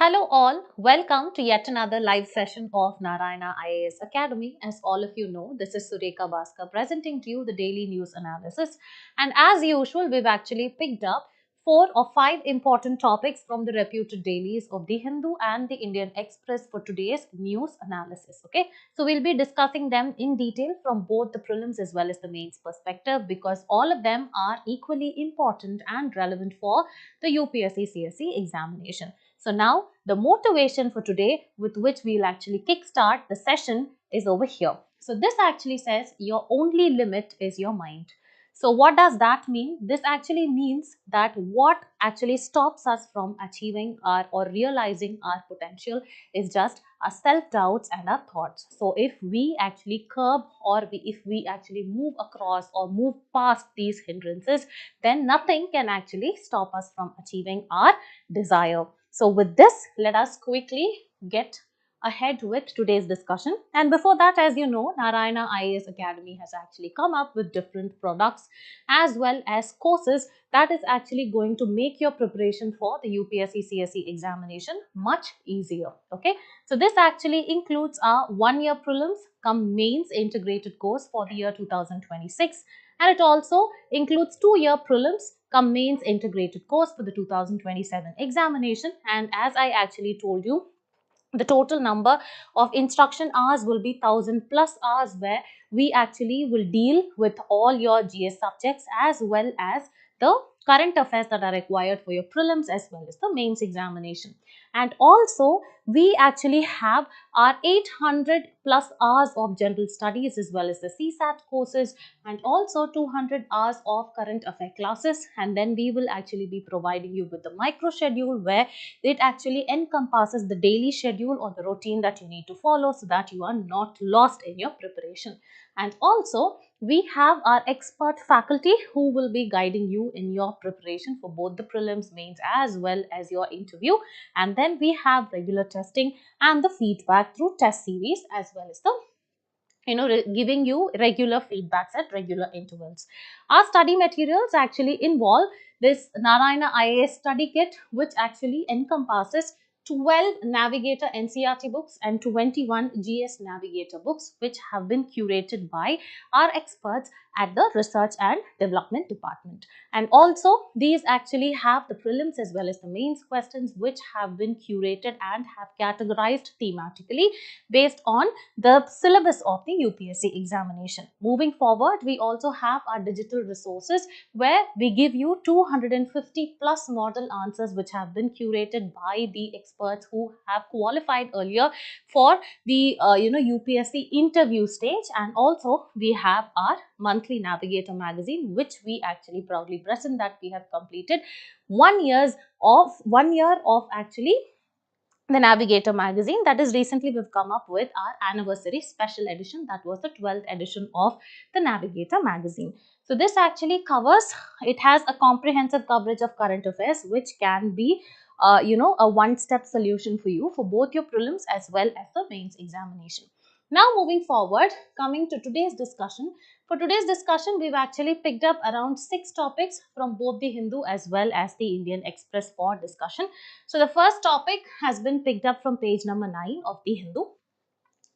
Hello all, welcome to yet another live session of Narayana IAS Academy. As all of you know, this is Sureka Bhaskar presenting to you the daily news analysis. And as usual, we've actually picked up 4 or 5 important topics from the reputed dailies of the Hindu and the Indian Express for today's news analysis. Okay, so we'll be discussing them in detail from both the prelims as well as the mains perspective because all of them are equally important and relevant for the UPSC CSE examination. So now the motivation for today with which we'll actually kickstart the session is over here. So this actually says your only limit is your mind. So what does that mean? This actually means that what actually stops us from achieving our or realizing our potential is just our self-doubts and our thoughts. So if we actually curb or if we actually move across or move past these hindrances, then nothing can actually stop us from achieving our desire. So with this, let us quickly get ahead with today's discussion. And before that, as you know, Narayana IAS Academy has actually come up with different products as well as courses that is actually going to make your preparation for the UPSC CSE examination much easier. Okay, so this actually includes our 1-year prelims come mains integrated course for the year 2026, and it also includes 2-year prelims come mains integrated course for the 2027 examination. And as I actually told you, the total number of instruction hours will be 1000 plus hours, where we actually will deal with all your GS subjects as well as the current affairs that are required for your prelims as well as the mains examination. And also we actually have our 800 plus hours of general studies as well as the CSAT courses, and also 200 hours of current affair classes. And then we will actually be providing you with the micro schedule, where it actually encompasses the daily schedule or the routine that you need to follow so that you are not lost in your preparation. And also we have our expert faculty who will be guiding you in your preparation for both the prelims, mains as well as your interview. And then we have regular testing and the feedback through test series as well as the giving you regular feedbacks at regular intervals. Our study materials actually involve this Narayana IAS study kit, which actually encompasses 12 Navigator NCERT books and 21 GS Navigator books, which have been curated by our experts at the Research and Development Department. And also these actually have the prelims as well as the mains questions, which have been curated and have categorized thematically based on the syllabus of the UPSC examination. Moving forward, we also have our digital resources, where we give you 250 plus model answers which have been curated by the experts who have qualified earlier for the UPSC interview stage. And also we have our monthly Navigator magazine, which we actually proudly present that we have completed 1 year of actually the Navigator magazine. That is, recently we've come up with our anniversary special edition, that was the 12th edition of the Navigator magazine. So this actually covers, it has a comprehensive coverage of current affairs, which can be a one-step solution for you for both your prelims as well as the mains examination. Now moving forward, coming to today's discussion. For today's discussion, we've actually picked up around 6 topics from both the Hindu as well as the Indian Express for discussion. So the first topic has been picked up from page number 9 of the Hindu.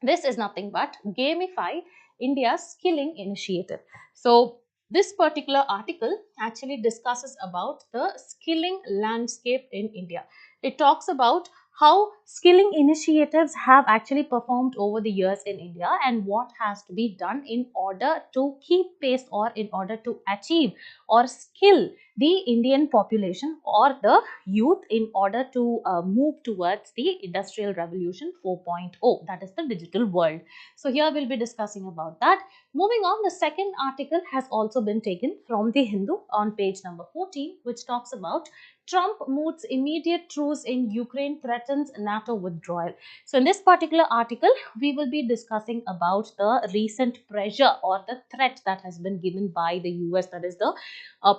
This is nothing but gamify India's skilling initiative. So this particular article actually discusses about the skilling landscape in India. It talks about how skilling initiatives have actually performed over the years in India and what has to be done in order to keep pace or in order to achieve or skill the Indian population or the youth in order to move towards the Industrial Revolution 4.0, that is the digital world. So here we'll be discussing about that. Moving on, the second article has also been taken from the Hindu on page number 14, which talks about Trump moots immediate truce in Ukraine, threatens NATO withdrawal. So in this particular article, we will be discussing about the recent pressure or the threat that has been given by the US, that is the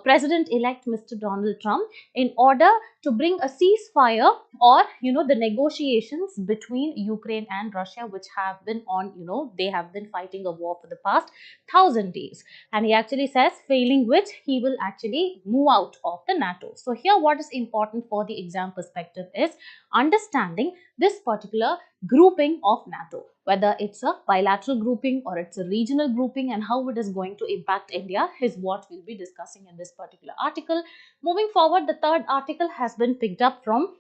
President-elect Mr. Donald Trump, in order to bring a ceasefire, or the negotiations between Ukraine and Russia, which have been on, they have been fighting a war for the past 1,000 days. And he actually says, failing which he will actually move out of the NATO. So here what is important for the exam perspective is understanding this particular grouping of NATO, whether it's a bilateral grouping or it's a regional grouping, and how it is going to impact India is what we'll be discussing in this particular article. Moving forward, the third article has been picked up from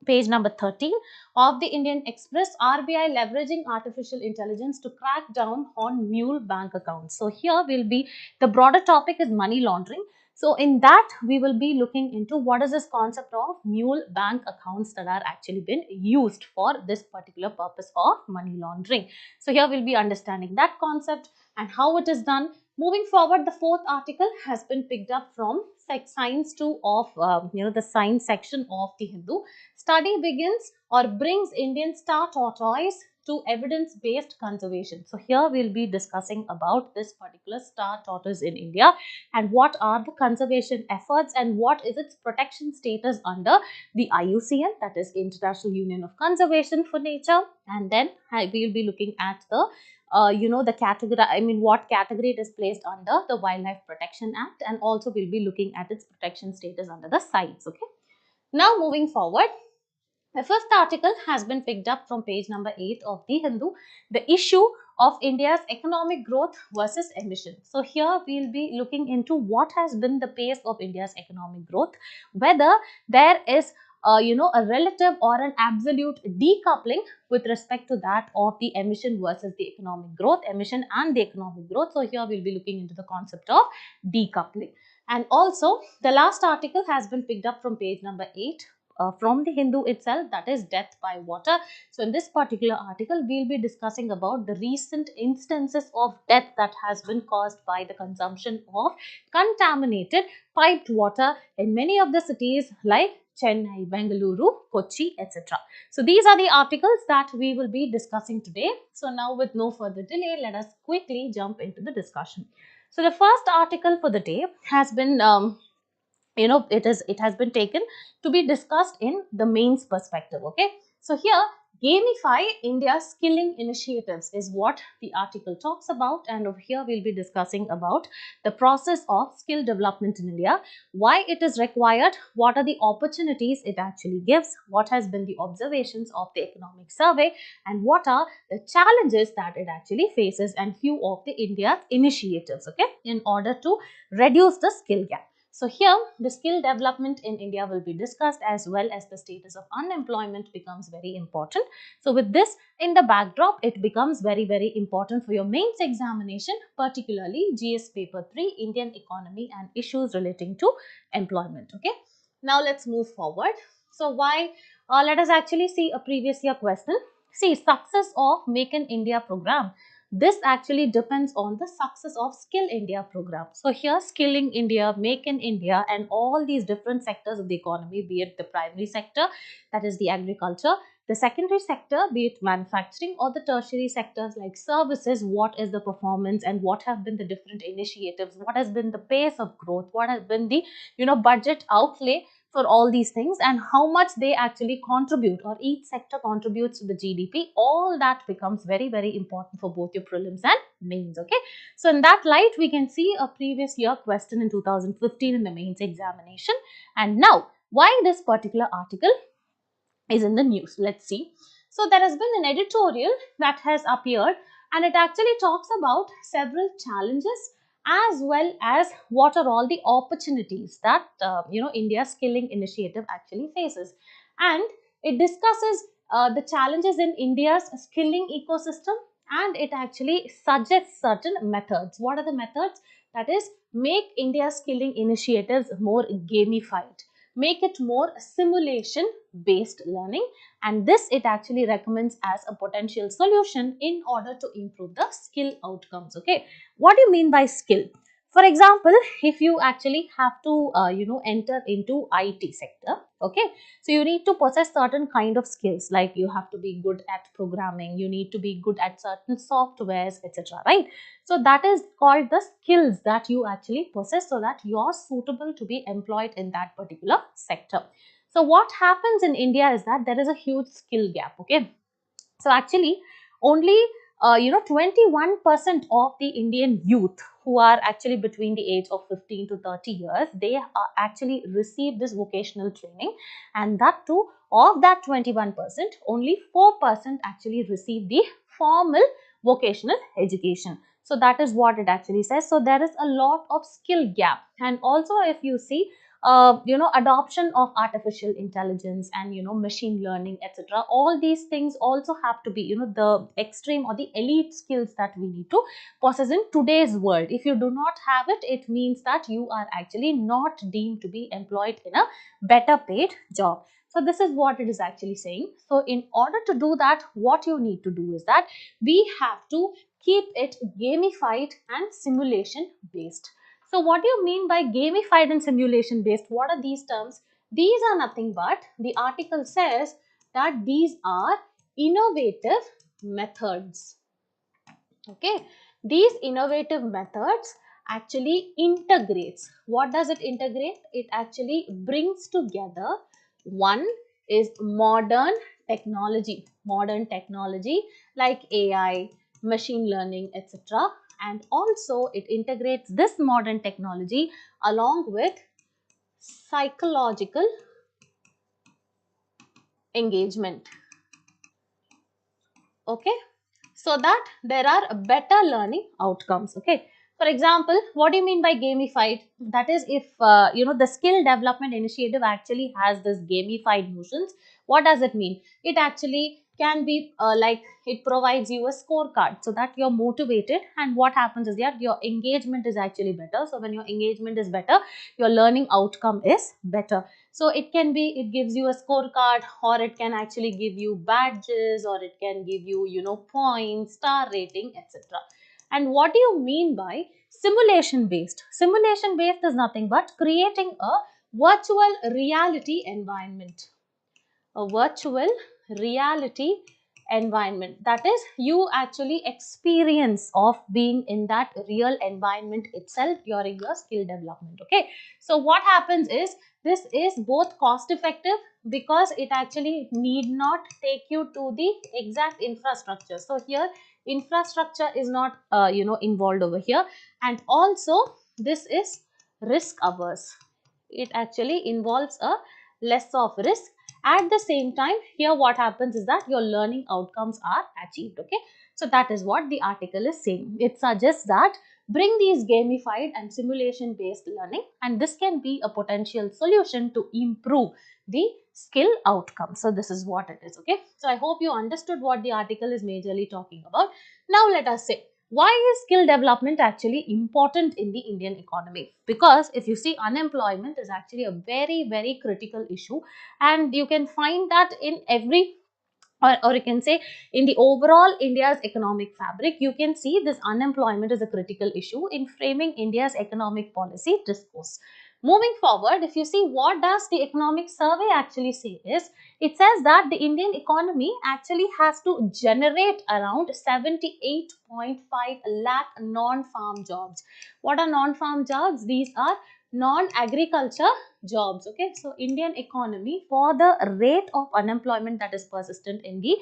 page number 13 of the Indian Express. RBI leveraging artificial intelligence to crack down on mule bank accounts. So here will be, the broader topic is money laundering. So in that we will be looking into what is this concept of mule bank accounts that are actually been used for this particular purpose of money laundering. So here we'll be understanding that concept and how it is done. Moving forward, the fourth article has been picked up from Science 2 of the science section of the Hindu. Study begins or brings Indian Star Tortoise to evidence-based conservation. So here we'll be discussing about this particular star tortoise in India and what are the conservation efforts and what is its protection status under the IUCN, that is International Union of Conservation for Nature. And then we'll be looking at the the category, what category it is placed under the Wildlife Protection Act, and also we'll be looking at its protection status under the CITES. Okay. Now moving forward, the first article has been picked up from page number 8 of the Hindu, the issue of India's economic growth versus emission. So here we'll be looking into what has been the pace of India's economic growth, whether there is a relative or an absolute decoupling with respect to that of the emission versus the economic growth, emission and the economic growth. So here we'll be looking into the concept of decoupling. And also the last article has been picked up from page number 8 from the Hindu itself, that is death by water. So in this particular article, we'll be discussing about the recent instances of death that has been caused by the consumption of contaminated piped water in many of the cities like Chennai, Bengaluru, Kochi, etc. So these are the articles that we will be discussing today. So now with no further delay, let us quickly jump into the discussion. So the first article for the day has been it has been taken to be discussed in the mains perspective. Okay, so here gamify India's skilling initiatives is what the article talks about, and over here we'll be discussing about the process of skill development in India, why it is required, what are the opportunities it actually gives, what has been the observations of the economic survey, and what are the challenges that it actually faces, and few of the India's initiatives, okay, in order to reduce the skill gap. So here the skill development in India will be discussed, as well as the status of unemployment becomes very important. So with this in the backdrop, it becomes very, very important for your mains examination, particularly GS paper 3, Indian economy and issues relating to employment. Okay. Now let's move forward. So why, let us actually see a previous year question. See, success of Make in India program. This actually depends on the success of Skill India program. So here Skilling India, Make in India and all these different sectors of the economy, be it the primary sector, that is the agriculture, the secondary sector, be it manufacturing, or the tertiary sectors like services, what is the performance and what have been the different initiatives, what has been the pace of growth, what has been the budget outlay for all these things, and how much they actually contribute, or each sector contributes to the GDP. All that becomes very, very important for both your prelims and mains. Okay, so in that light we can see a previous year question in 2015 in the mains examination. And now why this particular article is in the news, let's see. So there has been an editorial that has appeared, and it actually talks about several challenges as well as what are all the opportunities that India's skilling initiative actually faces. And it discusses the challenges in India's skilling ecosystem, and it actually suggests certain methods. What are the methods? That is, make India's skilling initiatives more gamified, make it more simulation based learning, and this it actually recommends as a potential solution in order to improve the skill outcomes. Okay, what do you mean by skill? For example, if you actually have to enter into IT sector, okay, so you need to possess certain kind of skills, like you have to be good at programming, you need to be good at certain softwares, etc., right? So that is called the skills that you actually possess, so that you are suitable to be employed in that particular sector. So what happens in India is that there is a huge skill gap. Okay, so actually, only 21% of the Indian youth who are actually between the age of 15 to 30 years, they actually receive this vocational training, and that too, of that 21%, only 4% actually receive the formal vocational education. So that is what it actually says. So there is a lot of skill gap, and also if you see adoption of artificial intelligence and machine learning, etc., all these things also have to be the extreme or the elite skills that we need to possess in today's world. If you do not have it, it means that you are actually not deemed to be employed in a better paid job. So this is what it is actually saying. So in order to do that, what you need to do is that we have to keep it gamified and simulation based. So what do you mean by gamified and simulation based? What are these terms? These are nothing but, the article says that these are innovative methods. Okay, these innovative methods actually integrates. What does it integrate? It actually brings together, one is modern technology like AI, machine learning, etc., and also it integrates this modern technology along with psychological engagement. Okay, so that there are better learning outcomes. Okay, for example, what do you mean by gamified? That is, if the skill development initiative actually has this gamified notions, what does it mean? It actually can be like, it provides you a scorecard so that you're motivated, and what happens is that your engagement is actually better. So when your engagement is better, your learning outcome is better. So it can be, it gives you a scorecard, or it can actually give you badges, or it can give you points, star rating, etc. And what do you mean by simulation based? Simulation based is nothing but creating a virtual reality environment. A virtual reality environment, that is, you actually experience of being in that real environment itself during your skill development. Okay, so what happens is, this is both cost effective, because it actually need not take you to the exact infrastructure. So here infrastructure is not involved over here, and also this is risk averse. It actually involves a less of risk. At the same time, here what happens is that your learning outcomes are achieved. Okay, so that is what the article is saying. It suggests that bring these gamified and simulation based learning, and this can be a potential solution to improve the skill outcome. So this is what it is. Okay, so I hope you understood what the article is majorly talking about. Now let us say, why is skill development actually important in the Indian economy? Because if you see, unemployment is actually a very, very critical issue, and you can find that in every, or you can say, in the overall India's economic fabric, you can see this unemployment is a critical issue in framing India's economic policy discourse. Moving forward, if you see, what does the economic survey actually say is, it says that the Indian economy actually has to generate around 78.5 lakh non-farm jobs. What are non-farm jobs? These are non-agriculture jobs. Okay, so Indian economy, for the rate of unemployment that is persistent in the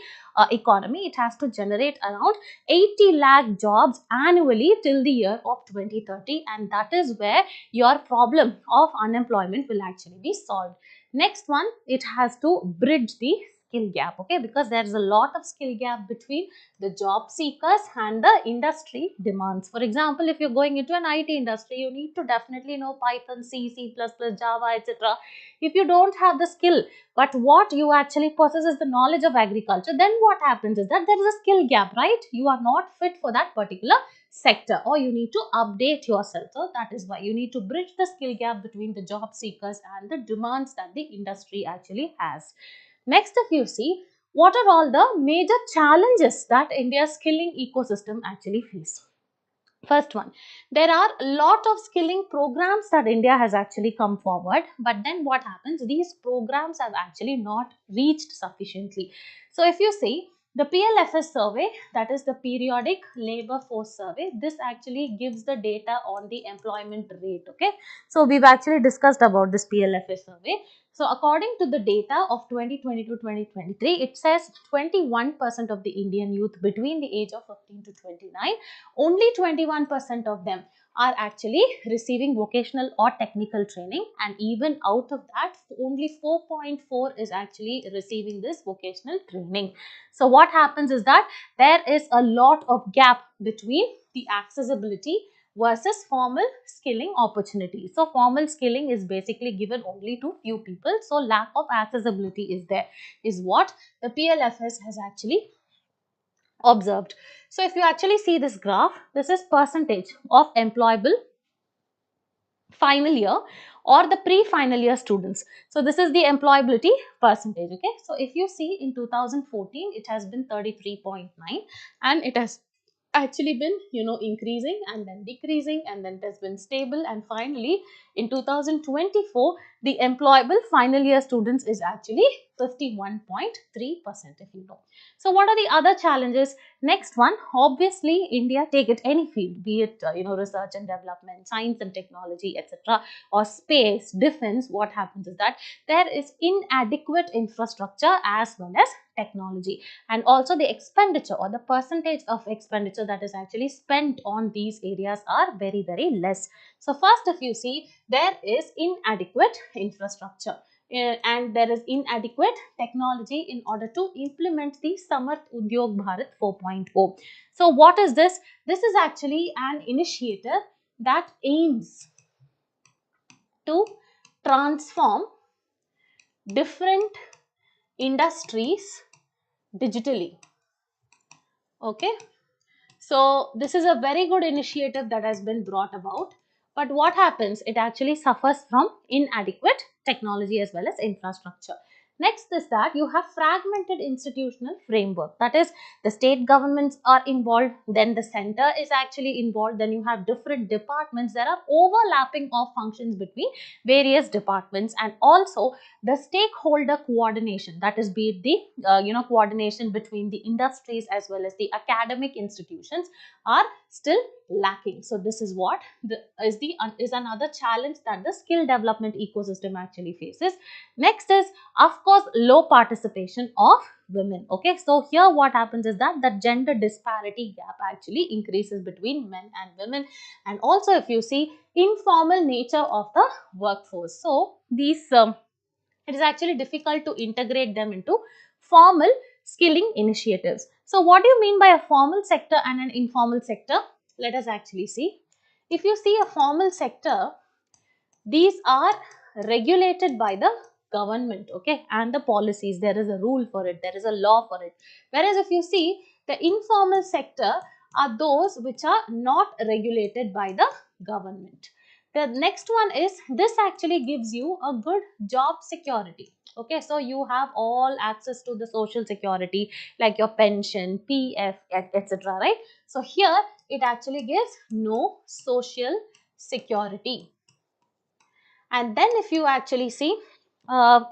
economy, it has to generate around 80 lakh jobs annually till the year of 2030, and that is where your problem of unemployment will actually be solved. Next one, it has to bridge the skill gap. Okay, because there is a lot of skill gap between the job seekers and the industry demands. For example, if you're going into an IT industry, you need to definitely know Python, C, C++, Java, etc. If you don't have the skill, but what you actually possess is the knowledge of agriculture, then what happens is that there is a skill gap, right? You are not fit for that particular sector, or you need to update yourself. So that is why you need to bridge the skill gap between the job seekers and the demands that the industry actually has. Next, if you see, what are all the major challenges that India's skilling ecosystem actually faces? First one, there are a lot of skilling programs that India has actually come forward, but then what happens? These programs have actually not reached sufficiently. So if you see, the PLFS survey, that is the periodic labor force survey, this actually gives the data on the employment rate. Okay, so we've actually discussed about this PLFS survey. So according to the data of 2020 to 2023, it says 21% of the Indian youth between the age of 15 to 29, only 21% of them are actually receiving vocational or technical training, and even out of that only 4.4 is actually receiving this vocational training. So what happens is that there is a lot of gap between the accessibility versus formal skilling opportunity. So formal skilling is basically given only to few people, so lack of accessibility is there, is what the PLFS has actually observed. So if you actually see this graph, this is percentage of employable final year or the pre-final year students. So this is the employability percentage. Okay, so if you see in 2014 it has been 33.9 and it has actually been increasing and then decreasing and then it has been stable, and finally in 2024 the employable final year students is actually 51.3%, if you know. So what are the other challenges? Next one, obviously India, take it any field, be it research and development, science and technology, etc., or space, defense, what happens is that there is inadequate infrastructure as well as technology, and also the expenditure or the percentage of expenditure that is actually spent on these areas are very less. So first, if you see, there is inadequate infrastructure and there is inadequate technology in order to implement the Samarth Udyog Bharat 4.0. So what is this? This is actually an initiative that aims to transform different industries digitally. Okay, so this is a very good initiative that has been brought about, but what happens, it actually suffers from inadequate technology as well as infrastructure. Next is that you have fragmented institutional framework, that is the state governments are involved, then the center is actually involved, then you have different departments, there are overlapping of functions between various departments, and also the stakeholder coordination, that is be it the coordination between the industries as well as the academic institutions are still lacking. So this is what is another challenge that the skill development ecosystem actually faces. Next is, of course, low participation of women. Okay, so here what happens is that the gender disparity gap actually increases between men and women, and also if you see informal nature of the workforce, so these it is actually difficult to integrate them into formal skilling initiatives. So what do you mean by a formal sector and an informal sector? Let us actually see. If you see a formal sector, these are regulated by the government, okay, and the policies. There is a rule for it, there is a law for it. Whereas if you see, the informal sector are those which are not regulated by the government. The next one is, this actually gives you a good job security. Okay, so you have all access to the social security like your pension, PF, etc., right? So here it actually gives no social security. And then if you actually see,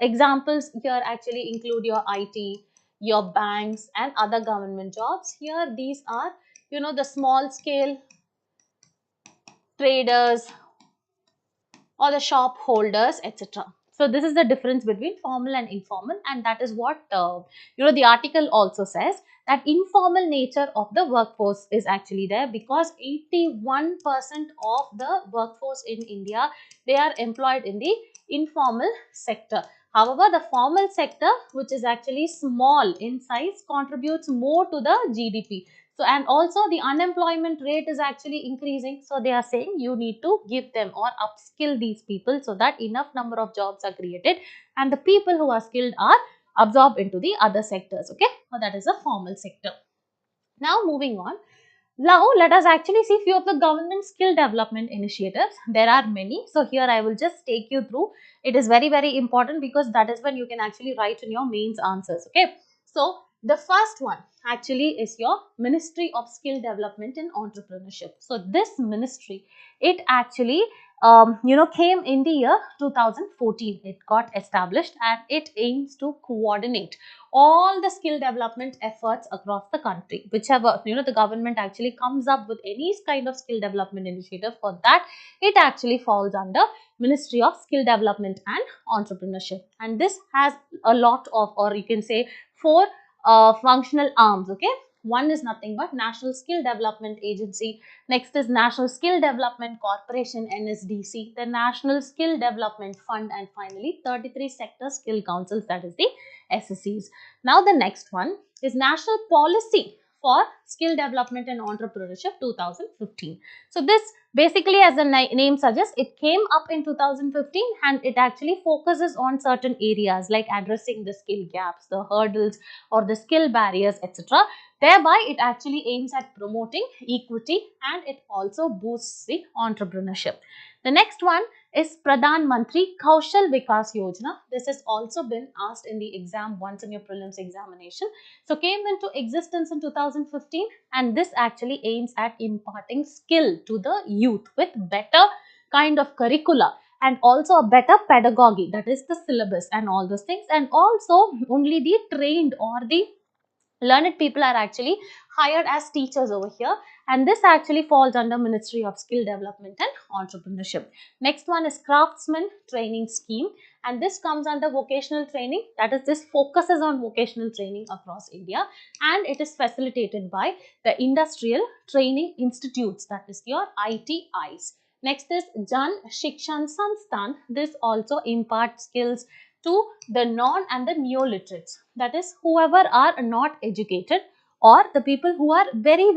examples here actually include your IT, your banks and other government jobs. Here these are, the small scale traders or the shop holders, etc. So this is the difference between formal and informal, and that is what the article also says, that informal nature of the workforce is actually there because 81% of the workforce in India, they are employed in the informal sector. However, the formal sector, which is actually small in size, contributes more to the GDP. So, and also the unemployment rate is actually increasing. So, they are saying you need to give them or upskill these people so that enough number of jobs are created and the people who are skilled are absorbed into the other sectors. Okay, so that is the formal sector. Now, moving on. Now, let us actually see few of the government skill development initiatives. There are many. So, here I will just take you through. It is very important because that is when you can actually write in your mains answers. Okay. So, the first one actually is your Ministry of Skill Development and Entrepreneurship. So, this ministry, it actually came in the year 2014. It got established and it aims to coordinate all the skill development efforts across the country. Whichever, the government actually comes up with any kind of skill development initiative, for that, it actually falls under Ministry of Skill Development and Entrepreneurship. And this has a lot of, or you can say, four functional arms, okay. One is nothing but National Skill Development Agency. Next is National Skill Development Corporation, NSDC, the National Skill Development Fund, and finally 33 Sector Skill Councils, that is the SSCs. Now the next one is National Policy for Skill Development and Entrepreneurship 2015. So this basically, as the name suggests, it came up in 2015 and it actually focuses on certain areas like addressing the skill gaps, the hurdles or the skill barriers, etc. Thereby, it actually aims at promoting equity and it also boosts the entrepreneurship. The next one is Pradhan Mantri Kaushal Vikas Yojana. This has also been asked in the exam once in your prelims examination. So, came into existence in 2015 and this actually aims at imparting skill to the youth with better kind of curricula and also a better pedagogy, that is the syllabus and all those things, and also only the trained or the learned people are actually hired as teachers over here, and this actually falls under Ministry of Skill Development and Entrepreneurship. Next one is Craftsman Training Scheme, and this comes under vocational training, that is, this focuses on vocational training across India and it is facilitated by the Industrial Training Institutes, that is your ITIs. Next is Jan Shikshan Sansthan. This also imparts skills to the non and the neo-literates, that is, whoever are not educated or the people who are very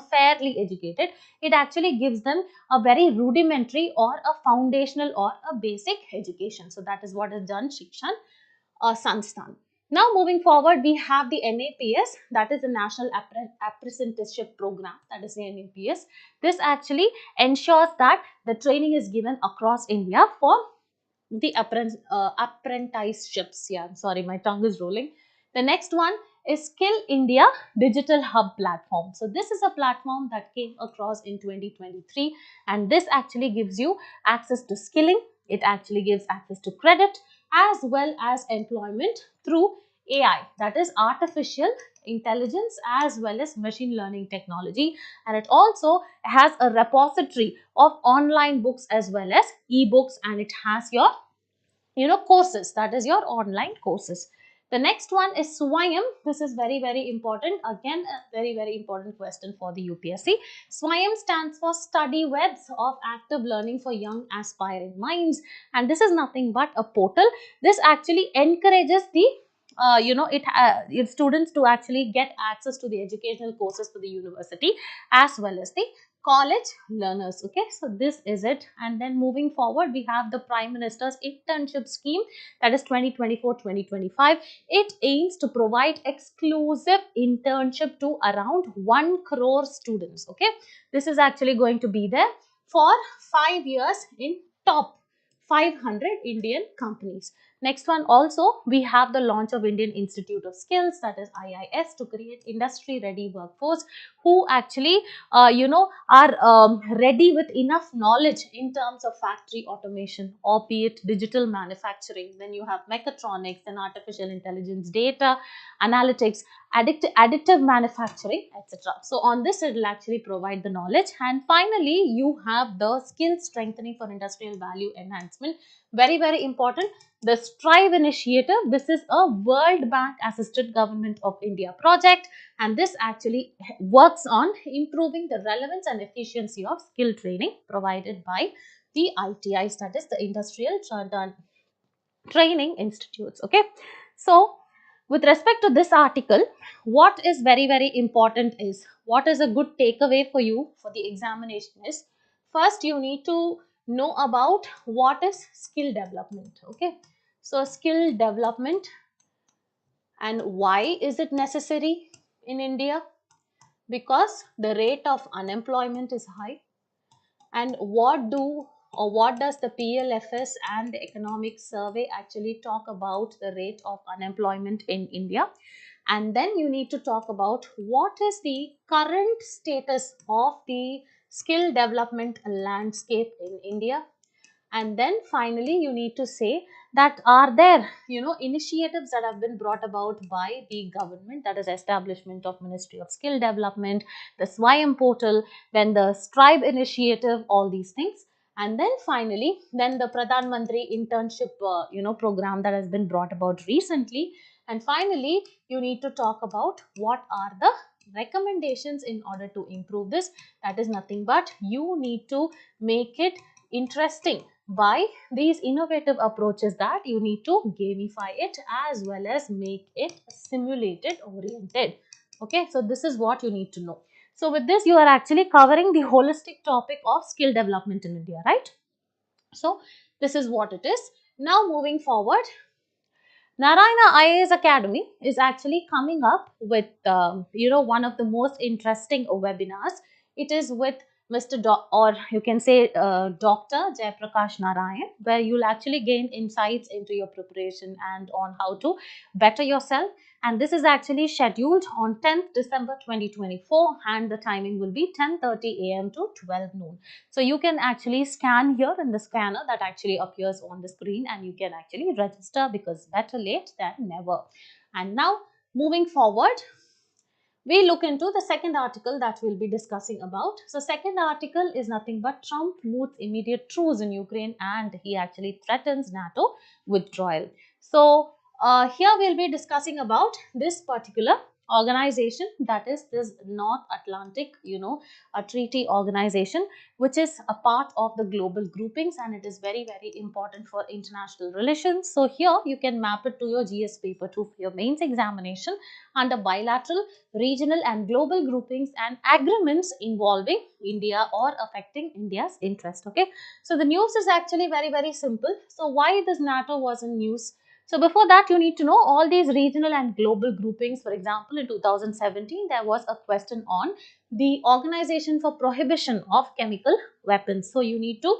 fairly educated. It actually gives them a very rudimentary or a foundational or a basic education. So that is what is Jan Shikshan Sansthan. Now moving forward, we have the NAPS, that is the National Apprenticeship Program, that is the NAPS. This actually ensures that the training is given across India for the apprenticeships. Yeah, sorry, my tongue is rolling. The next one is Skill India Digital Hub Platform. So this is a platform that came across in 2023 and this actually gives you access to skilling. It actually gives access to credit as well as employment through AI, that is artificial intelligence as well as machine learning technology, and it also has a repository of online books as well as ebooks, and it has your courses, that is your online courses. The next one is Swayam. This is very important. Again, a very important question for the UPSC. Swayam stands for Study Webs of Active Learning for Young Aspiring Minds, and this is nothing but a portal. This actually encourages the students to actually get access to the educational courses to the university as well as the college learners. Okay, so this is it. And then moving forward, we have the Prime Minister's internship scheme, that is 2024-2025. It aims to provide exclusive internship to around 1 crore students. Okay, this is actually going to be there for 5 years in top 500 Indian companies. Next one, also we have the launch of Indian Institute of Skills, that is IIS, to create industry ready workforce who actually are ready with enough knowledge in terms of factory automation or be it digital manufacturing. Then you have mechatronics and artificial intelligence, data analytics, additive manufacturing, etc. So on this it will actually provide the knowledge. And finally you have the skill strengthening for industrial value enhancement. Very important. The Strive initiative, this is a World Bank assisted Government of India project, and this actually works on improving the relevance and efficiency of skill training provided by the ITIs, that is the Industrial Training Institutes. Okay, so with respect to this article, what is very important is, what is a good takeaway for you for the examination is, first you need to know about what is skill development. Okay, so skill development and why is it necessary in India? Because the rate of unemployment is high. And what does the PLFS and the economic survey actually talk about the rate of unemployment in India? And then you need to talk about what is the current status of the skill development landscape in India. And then finally you need to say that are there initiatives that have been brought about by the government, that is establishment of Ministry of Skill Development, the Swayam portal, then the Strive initiative, all these things. And then finally then the Pradhan Mantri internship program that has been brought about recently. And finally you need to talk about what are the recommendations in order to improve this. That is nothing but you need to make it interesting by these innovative approaches, that you need to gamify it as well as make it simulated oriented. Okay, so this is what you need to know. So with this you are actually covering the holistic topic of skill development in India, right? So this is what it is. Now moving forward, Narayana IAS Academy is actually coming up with, one of the most interesting webinars. It is with Mr. Or you can say Dr. Jayaprakash Narayan, where you'll actually gain insights into your preparation and on how to better yourself. And this is actually scheduled on 10th December 2024, and the timing will be 10:30 a.m. to 12 noon. So you can actually scan here in the scanner that actually appears on the screen, and you can actually register, because better late than never. And now moving forward, we look into the second article that we'll be discussing about. So second article is nothing but Trump moots immediate truce in Ukraine, and he actually threatens NATO withdrawal. So here we'll be discussing about this particular organization, that is this North Atlantic, a treaty organization, which is a part of the global groupings, and it is very, very important for international relations. So here you can map it to your GS paper 2 for your mains examination under bilateral, regional and global groupings and agreements involving India or affecting India's interest. Okay, so the news is actually very, very simple. So why this NATO was in news? So before that, you need to know all these regional and global groupings. For example, in 2017, there was a question on the Organization for Prohibition of Chemical Weapons. So you need to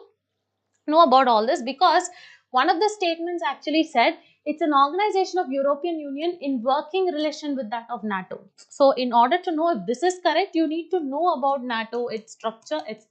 know about all this, because one of the statements actually said it's an organization of European Union in working relation with that of NATO. So in order to know if this is correct, you need to know about NATO, its structure, etc.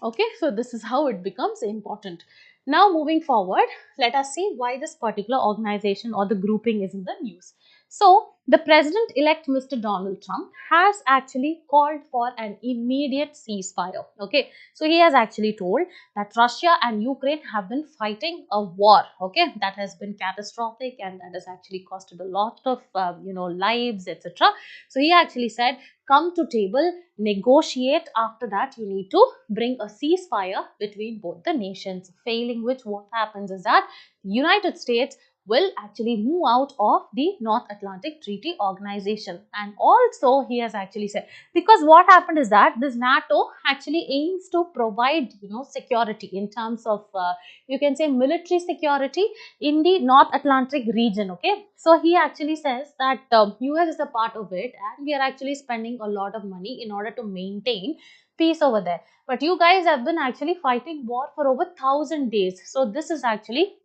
Okay, so this is how it becomes important. Now moving forward, let us see why this particular organization or the grouping is in the news. So the president-elect Mr. Donald Trump has actually called for an immediate ceasefire. Okay, so he has actually told that Russia and Ukraine have been fighting a war. Okay, that has been catastrophic, and that has actually costed a lot of lives, etc. So he actually said, come to table, negotiate. After that, you need to bring a ceasefire between both the nations. Failing which, what happens is that the United States will actually move out of the North Atlantic Treaty Organization. And also he has actually said, because what happened is that this NATO actually aims to provide security in terms of you can say military security in the North Atlantic region. Okay, so he actually says that US is a part of it, and we are actually spending a lot of money in order to maintain peace over there. But you guys have been actually fighting war for over 1,000 days. So this is actually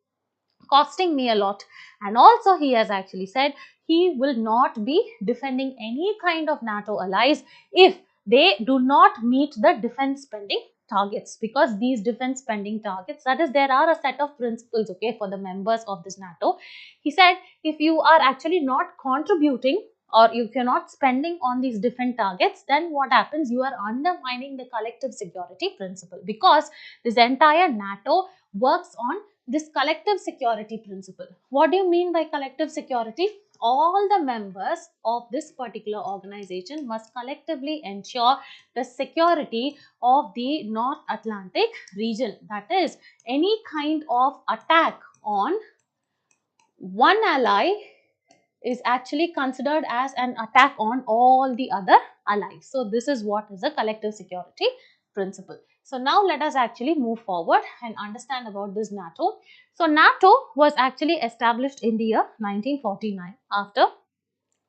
costing me a lot. And also he has actually said he will not be defending any kind of NATO allies if they do not meet the defense spending targets, because these defense spending targets, that is, there are a set of principles, okay, for the members of this NATO. He said if you are actually not contributing, or if you're not spending on these different targets, then what happens, you are undermining the collective security principle, because this entire NATO works on this collective security principle. What do you mean by collective security? All the members of this particular organization must collectively ensure the security of the North Atlantic region. That is, any kind of attack on one ally is actually considered as an attack on all the other allies. So this is what is a collective security principle. So now let us actually move forward and understand about this NATO. So NATO was actually established in the year 1949 after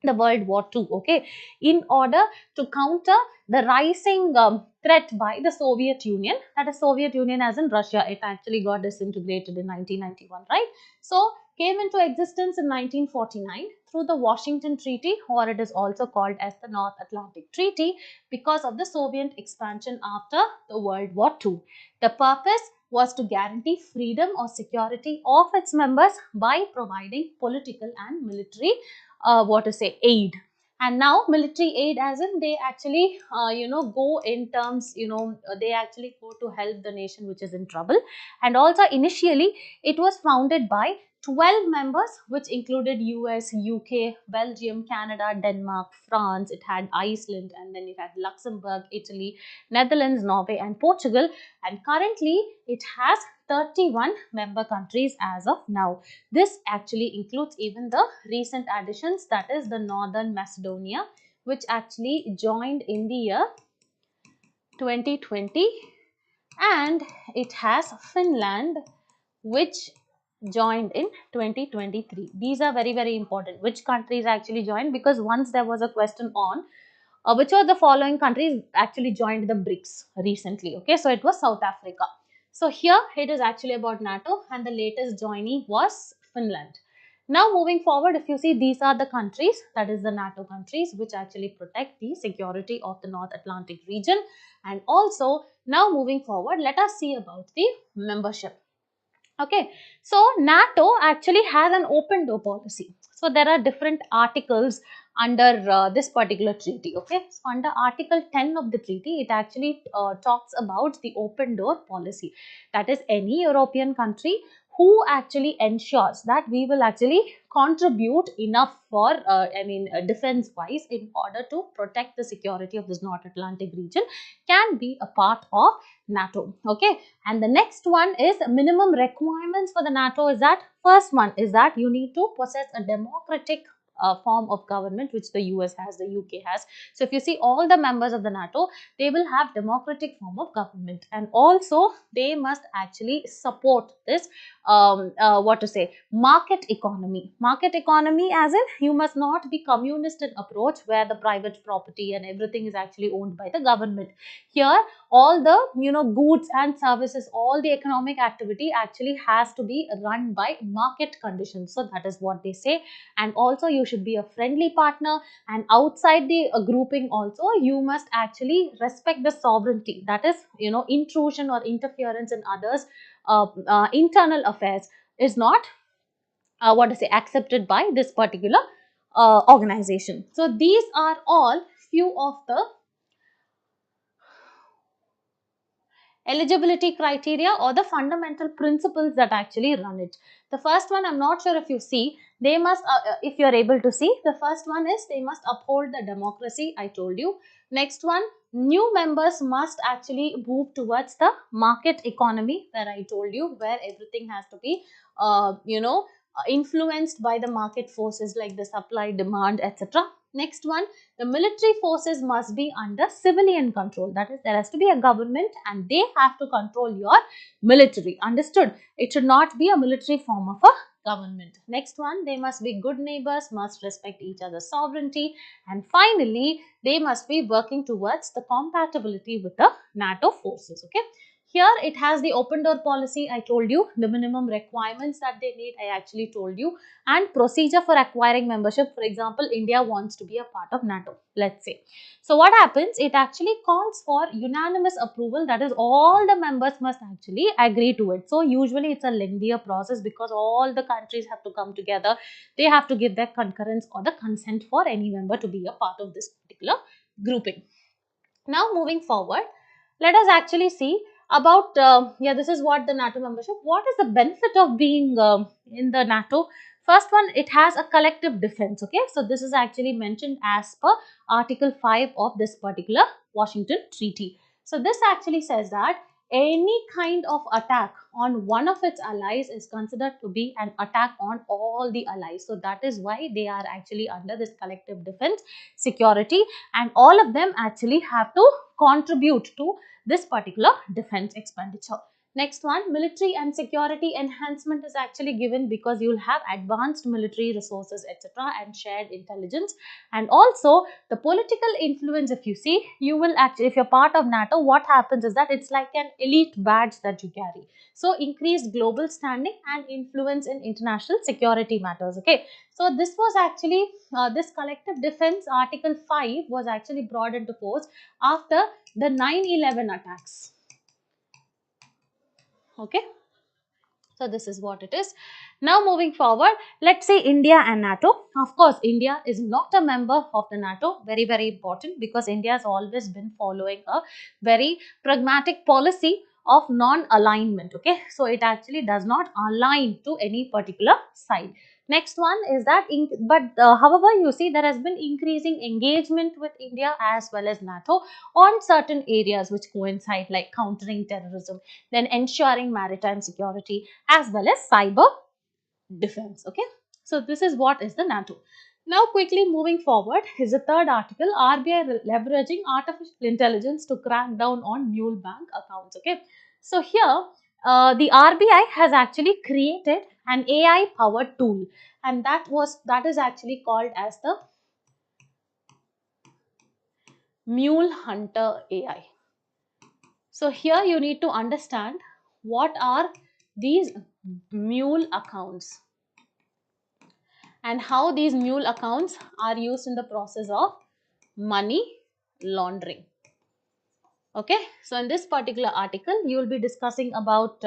the World War II, okay, in order to counter the rising threat by the Soviet Union. That is Soviet Union as in Russia. It actually got disintegrated in 1991, right? So came into existence in 1949 through the Washington Treaty, or it is also called as the North Atlantic Treaty, because of the Soviet expansion after the World War II. The purpose was to guarantee freedom or security of its members by providing political and military aid. And now military aid, as in they actually go in terms, they actually go to help the nation which is in trouble. And also initially it was founded by 12 members, which included US, UK, Belgium, Canada, Denmark, France. It had Iceland, and then it had Luxembourg, Italy, Netherlands, Norway, and Portugal. And currently it has 31 member countries as of now. This actually includes even the recent additions, that is the Northern Macedonia, which actually joined in the year 2020, and it has Finland, which joined in 2023. These are very, very important. Which countries actually joined? Because once there was a question on which of the following countries actually joined the BRICS recently. Okay, so it was South Africa. So here it is actually about NATO, and the latest joinee was Finland. Now moving forward, if you see, these are the countries, that is the NATO countries, which actually protect the security of the North Atlantic region. And also now moving forward, let us see about the membership. Okay, so NATO actually has an open door policy. So there are different articles under this particular treaty. Okay, so under Article 10 of the treaty, it actually talks about the open door policy. That is, any European country who actually ensures that we will actually contribute enough for, defense wise, in order to protect the security of this North Atlantic region, can be a part of NATO. Okay, and the next one is minimum requirements for the NATO is that, first one is that you need to possess a democratic form of government, which the US has, the UK has. So if you see, all the members of the NATO, they will have democratic form of government, and also they must actually support this market economy. Market economy, as in, you must not be communist in approach where the private property and everything is actually owned by the government. Here all the goods and services, all the economic activity actually has to be run by market conditions. So that is what they say. And also you should be a friendly partner, and outside the grouping also, you must actually respect the sovereignty, that is, intrusion or interference in others internal affairs is not accepted by this particular organization. So these are all few of the eligibility criteria or the fundamental principles that actually run it. The first one, I'm not sure if you see, they must, if you are able to see, the first one is they must uphold the democracy, I told you. Next one, new members must actually move towards the economy, where I told you, where everything has to be, influenced by the market forces like the supply, demand, etc. Next one, the military forces must be under civilian control. That is, there has to be a government and they have to control your military. Understood? It should not be a military form of a government. Next one, they must be good neighbors, must respect each other's sovereignty. And finally, they must be working towards the compatibility with the NATO forces. Okay. Here it has the open door policy, I told you, the minimum requirements that they need, I actually told you, and procedure for acquiring membership. For example, India wants to be a part of NATO, let's say. So what happens, it actually calls for unanimous approval, that is, all the members must actually agree to it. So usually it's a lengthier process because all the countries have to come together, they have to give their concurrence or the consent for any member to be a part of this particular grouping. Now moving forward, let us actually see about, this is what the NATO membership, what is the benefit of being in the NATO. First one, it has a collective defense. Okay, so this is actually mentioned as per Article 5 of this particular Washington Treaty. So this actually says that any kind of attack on one of its allies is considered to be an attack on all the allies. So that is why they are actually under this collective defense security, and all of them actually have to contribute to this particular defense expenditure. Next one, military and security enhancement is actually given because you'll have advanced military resources, etc., and shared intelligence. And also the political influence, if you see, you will actually, if you're part of NATO, what happens is that it's like an elite badge that you carry. So increased global standing and influence in international security matters. Okay, so this was actually this collective defense article 5 was actually brought into force after the 9/11 attacks. Okay, so this is what it is. Now moving forward, let's say India and NATO. Of course, India is not a member of the NATO. Very, very important, because India has always been following a very pragmatic policy of non-alignment. Okay, so it actually does not align to any particular side. Next one is that, however, you see there has been increasing engagement with India as well as NATO on certain areas which coincide, like countering terrorism, then ensuring maritime security, as well as cyber defense. Okay, so this is what is the NATO. Now quickly moving forward is the third article, RBI leveraging artificial intelligence to crack down on mule bank accounts. Okay, so here the RBI has actually created an AI powered tool, and that is actually called as the MuleHunter AI. So here you need to understand what are these mule accounts and how these mule accounts are used in the process of money laundering. Okay, so in this particular article you will be discussing about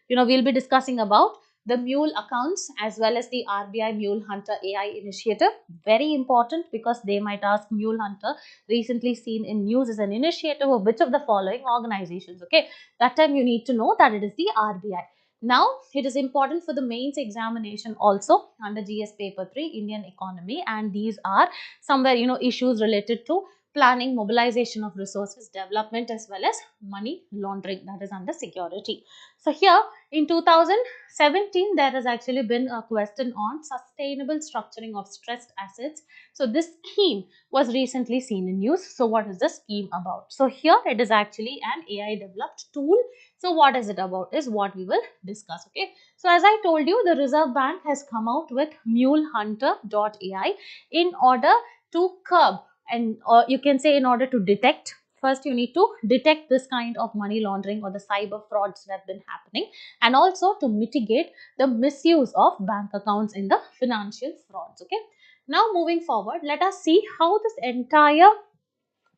we'll be discussing about the mule accounts as well as the RBI Mule Hunter AI initiative. Very important, because they might ask Mule Hunter recently seen in news as an initiative of which of the following organizations. Okay, that time you need to know that it is the RBI. Now it is important for the mains examination also under GS paper 3 Indian economy, and these are somewhere issues related to planning, mobilization of resources, development, as well as money laundering, that is under security. So here in 2017 there has actually been a question on sustainable structuring of stressed assets. So this scheme was recently seen in news. So what is the scheme about? So here it is actually an AI developed tool. So what is it about is what we will discuss. Okay, so as I told you, the Reserve Bank has come out with MuleHunter.ai in order to curb, and you can say in order to detect. First you need to detect this kind of money laundering or the cyber frauds that have been happening, and also to mitigate the misuse of bank accounts in the financial frauds. Okay, now moving forward, let us see how this entire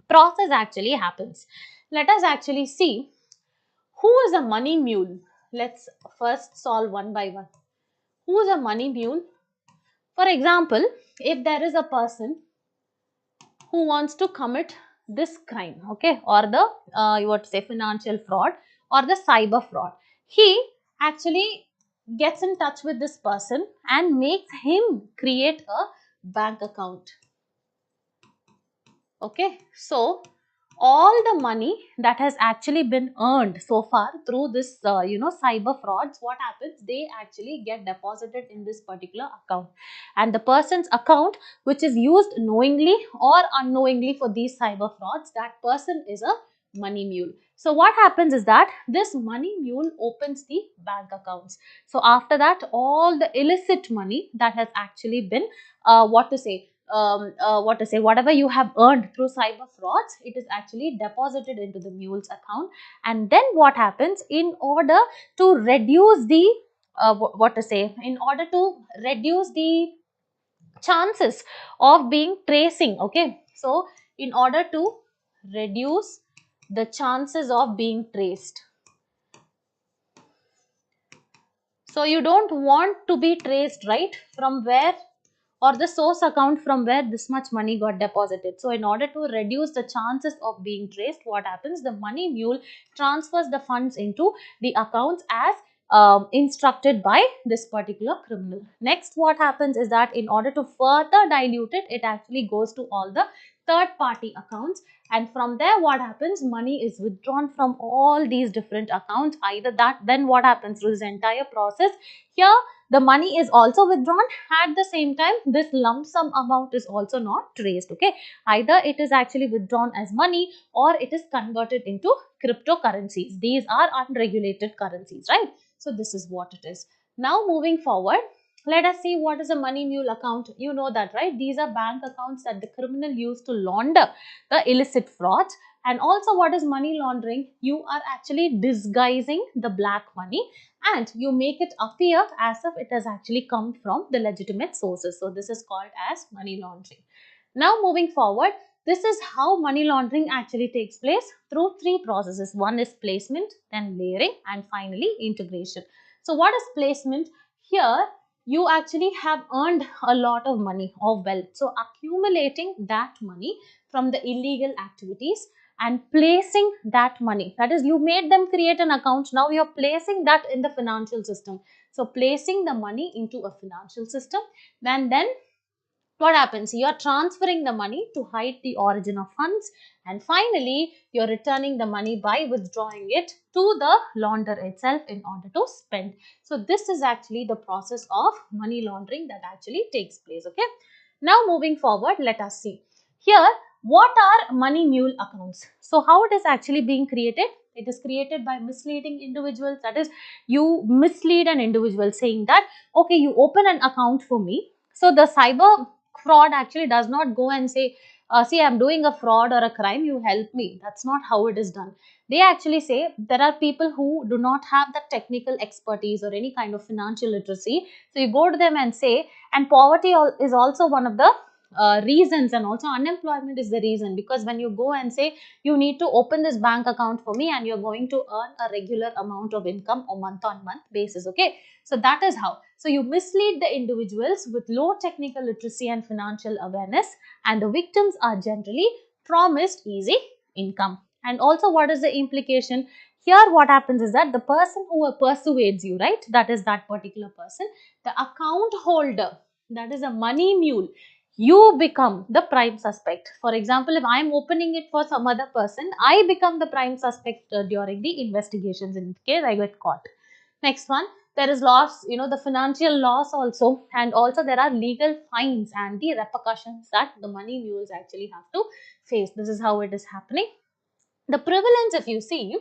process actually happens. Let us actually see who is a money mule. Let's first solve one by one. Who is a money mule? For example, if there is a person who wants to commit this crime, okay, or the you want to say financial fraud or the cyber fraud, he actually gets in touch with this person and makes him create a bank account. Okay, so all the money that has actually been earned so far through this cyber frauds, what happens, they actually get deposited in this particular account, and the person's account which is used knowingly or unknowingly for these cyber frauds, that person is a money mule. So what happens is that this money mule opens the bank accounts. So after that, all the illicit money that has actually been whatever you have earned through cyber frauds, it is actually deposited into the mule's account. And then what happens, in order to reduce the in order to reduce the chances of being tracing, okay, so in order to reduce the chances of being traced, so you don't want to be traced, right, from where, or the source account from where this much money got deposited. So in order to reduce the chances of being traced, what happens, the money mule transfers the funds into the accounts as instructed by this particular criminal. Next, what happens is that in order to further dilute it, it actually goes to all the third party accounts, and from there what happens, money is withdrawn from all these different accounts. Either that, then what happens through this entire process, here the money is also withdrawn. At the same time, this lump sum amount is also not traced. Okay, either it is actually withdrawn as money or it is converted into cryptocurrencies. These are unregulated currencies, right? So this is what it is. Now moving forward, let us see what is a money mule account. You know that, right? These are bank accounts that the criminal use to launder the illicit frauds. And also, what is money laundering? You are actually disguising the black money and you make it appear as if it has actually come from the legitimate sources. So this is called as money laundering. Now moving forward, this is how money laundering actually takes place through three processes. One is placement, then layering, and finally integration. So what is placement? Here you actually have earned a lot of money or wealth. So accumulating that money from the illegal activities and placing that money, that is, you made them create an account, now you're placing that in the financial system. So placing the money into a financial system, then what happens? You are transferring the money to hide the origin of funds, and finally you're returning the money by withdrawing it to the launder itself in order to spend. So this is actually the process of money laundering that actually takes place. Okay, now moving forward, let us see here what are money mule accounts. So how it is actually being created? It is created by misleading individuals. That is, you mislead an individual saying that, okay, you open an account for me. So the cyber fraud actually does not go and say, see, I'm doing a fraud or a crime, you help me. That's not how it is done. They actually say there are people who do not have the technical expertise or any kind of financial literacy. So you go to them and say, and poverty is also one of the reasons, and also unemployment is the reason, because when you go and say you need to open this bank account for me and you're going to earn a regular amount of income on month basis. Okay, so that is how. So you mislead the individuals with low technical literacy and financial awareness, and the victims are generally promised easy income. And also, what is the implication? Here what happens is that the person who persuades you, right, that is that particular person, the account holder, that is a money mule, you become the prime suspect. For example, if I am opening it for some other person, I become the prime suspect during the investigations in case I get caught. Next one, there is loss, the financial loss also, and also there are legal fines and the repercussions that the money mules actually have to face. This is how it is happening. The prevalence, if you see,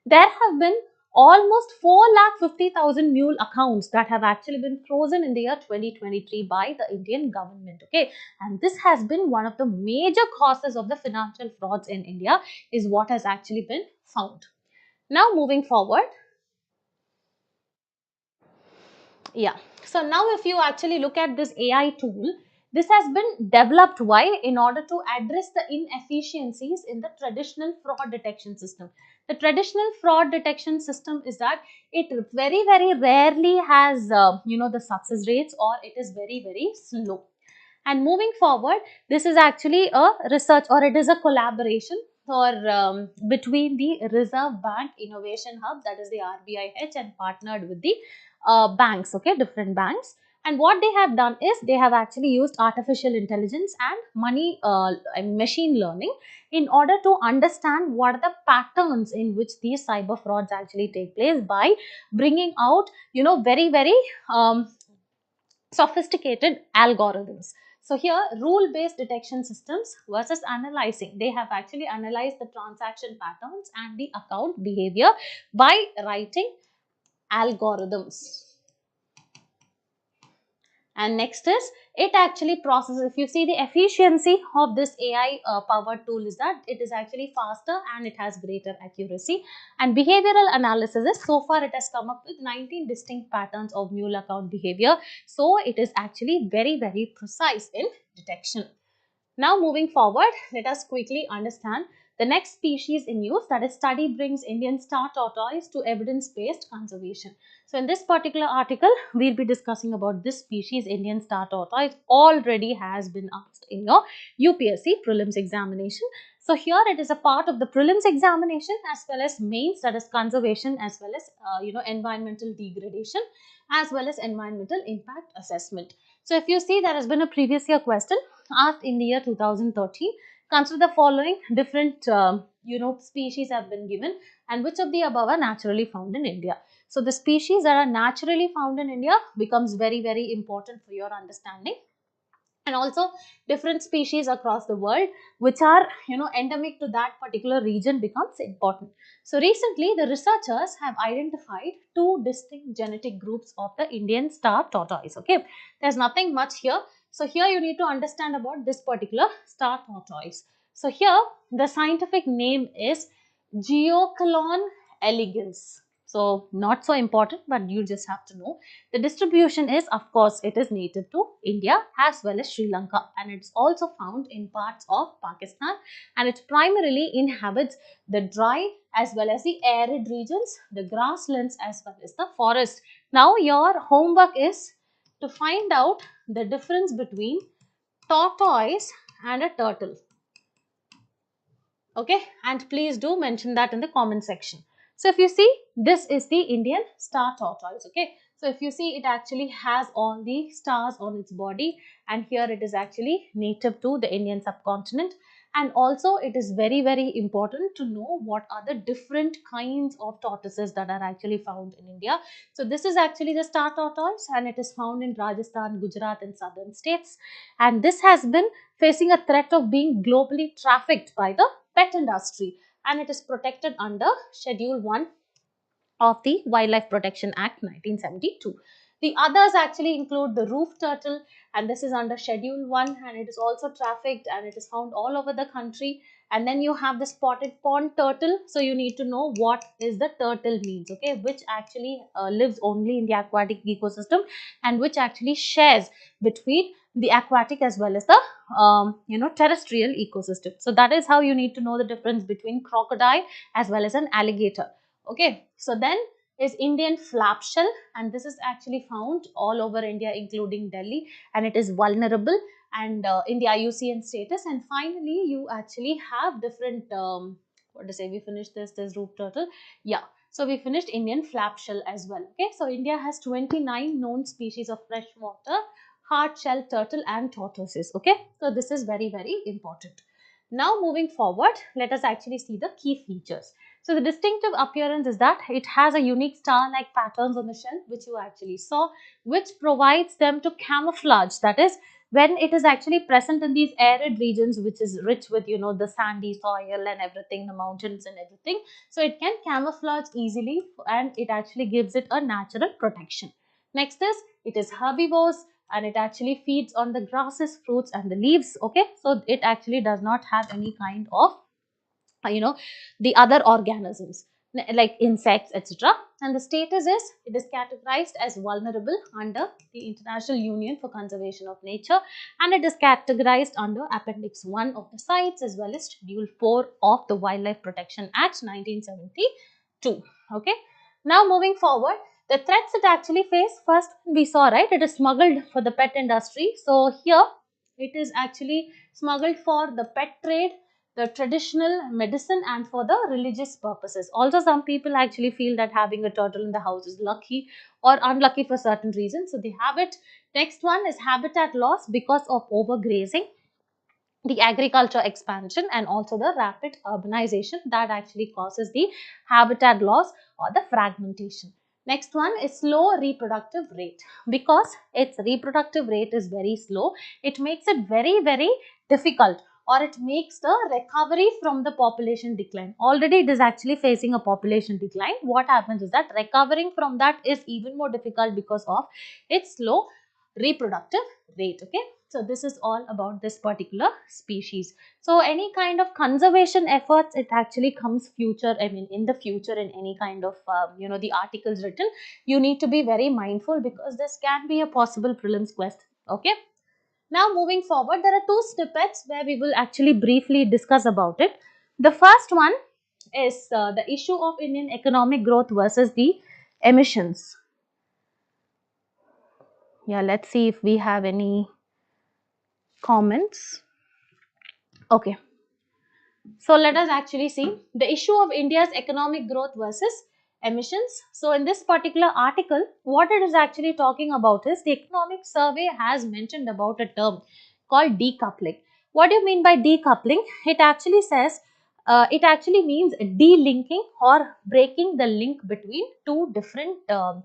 there have been almost 4,50,000 mule accounts that have actually been frozen in the year 2023 by the Indian government. Okay, and this has been one of the major causes of the financial frauds in India, is what has actually been found. Now moving forward, yeah. So now if you actually look at this AI tool, this has been developed why? In order to address the inefficiencies in the traditional fraud detection system. The traditional fraud detection system is that it very rarely has the success rates, or it is very slow. And moving forward, this is actually a research, or it is a collaboration for between the Reserve Bank Innovation Hub, that is the RBIH, and partnered with the banks, okay, different banks. And what they have done is they have actually used artificial intelligence and and machine learning in order to understand what are the patterns in which these cyber frauds actually take place, by bringing out very sophisticated algorithms. So here, rule-based detection systems versus analyzing. They have actually analyzed the transaction patterns and the account behavior by writing algorithms. And next is, it actually processes, if you see the efficiency of this AI powered tool is that it is actually faster and it has greater accuracy. And behavioral analysis is, so far it has come up with 19 distinct patterns of mule account behavior. So it is actually very precise in detection. Now moving forward, let us quickly understand the next species in use, that is, study brings Indian Star Tortoise to evidence-based conservation. So in this particular article, we'll be discussing about this species, Indian Star Tortoise, already has been asked in your UPSC prelims examination. So here it is a part of the prelims examination as well as mains, that is conservation, as well as environmental degradation, as well as environmental impact assessment. So if you see, there has been a previous year question asked in the year 2013. Consider the following different species have been given, and which of the above are naturally found in India. So the species that are naturally found in India becomes very, very important for your understanding. And also different species across the world which are endemic to that particular region becomes important. So recently the researchers have identified two distinct genetic groups of the Indian star tortoise. Okay, there's nothing much here. So here you need to understand about this particular star tortoise. So here the scientific name is Geocolon elegans. So not so important, but you just have to know. The distribution is, of course, it is native to India as well as Sri Lanka, and it's also found in parts of Pakistan, and it primarily inhabits the dry as well as the arid regions, the grasslands as well as the forest. Now your homework is to find out the difference between tortoise and a turtle. Okay, and please do mention that in the comment section. So if you see, this is the Indian star tortoise. Okay, so if you see, it actually has all the stars on its body, and here it is actually native to the Indian subcontinent. And also it is very, very important to know what are the different kinds of tortoises that are actually found in India. So this is actually the star tortoise, and it is found in Rajasthan, Gujarat and southern states, and this has been facing a threat of being globally trafficked by the pet industry, and it is protected under Schedule 1 of the Wildlife Protection Act 1972. The others actually include the roof turtle, and this is under Schedule 1, and it is also trafficked and it is found all over the country. And then you have the spotted pond turtle. So you need to know what is the turtle means, okay, which actually lives only in the aquatic ecosystem and which actually shares between the aquatic as well as the terrestrial ecosystem. So that is how you need to know the difference between crocodile as well as an alligator. Okay, so then is Indian flapshell, and this is actually found all over India including Delhi, and it is vulnerable and in the IUCN status. And finally you actually have different what to say, we finished this roof turtle. Yeah, so we finished Indian flapshell as well. Okay, so India has 29 known species of freshwater hard shell turtle and tortoises. Okay, so this is very, very important. Now moving forward, let us actually see the key features. So the distinctive appearance is that it has a unique star-like patterns on the shell, which you actually saw, which provides them to camouflage. That is, when it is actually present in these arid regions, which is rich with, the sandy soil and everything, the mountains and everything. So it can camouflage easily, and it actually gives it a natural protection. Next is, it is herbivorous, and it actually feeds on the grasses, fruits and the leaves. Okay, so it actually does not have any kind of the other organisms like insects, etc. And the status is, it is categorized as vulnerable under the International Union for Conservation of Nature, and it is categorized under Appendix 1 of the CITES as well as Schedule 4 of the Wildlife Protection Act 1972. Okay, now moving forward, the threats it actually face, first we saw, right, it is smuggled for the pet industry. So here it is actually smuggled for the pet trade, the traditional medicine and for the religious purposes. Also some people actually feel that having a turtle in the house is lucky or unlucky for certain reasons, so they have it. Next one is habitat loss because of overgrazing, the agriculture expansion and also the rapid urbanization that actually causes the habitat loss or the fragmentation. Next one is slow reproductive rate. Because its reproductive rate is very slow, it makes it very, very difficult, or it makes the recovery from the population decline. Already it is actually facing a population decline. What happens is that recovering from that is even more difficult because of its slow reproductive rate. Okay, so this is all about this particular species. So any kind of conservation efforts, it actually comes future, I mean in the future, in any kind of the articles written, you need to be very mindful because this can be a possible prelims question. Okay, now moving forward, there are two snippets where we will actually briefly discuss about it. The first one is the issue of Indian economic growth versus the emissions. Yeah, let's see if we have any comments. Okay, so let us actually see the issue of India's economic growth versus emissions. So in this particular article, what it is actually talking about is the economic survey has mentioned about a term called decoupling. What do you mean by decoupling? It actually says it actually means delinking or breaking the link between two different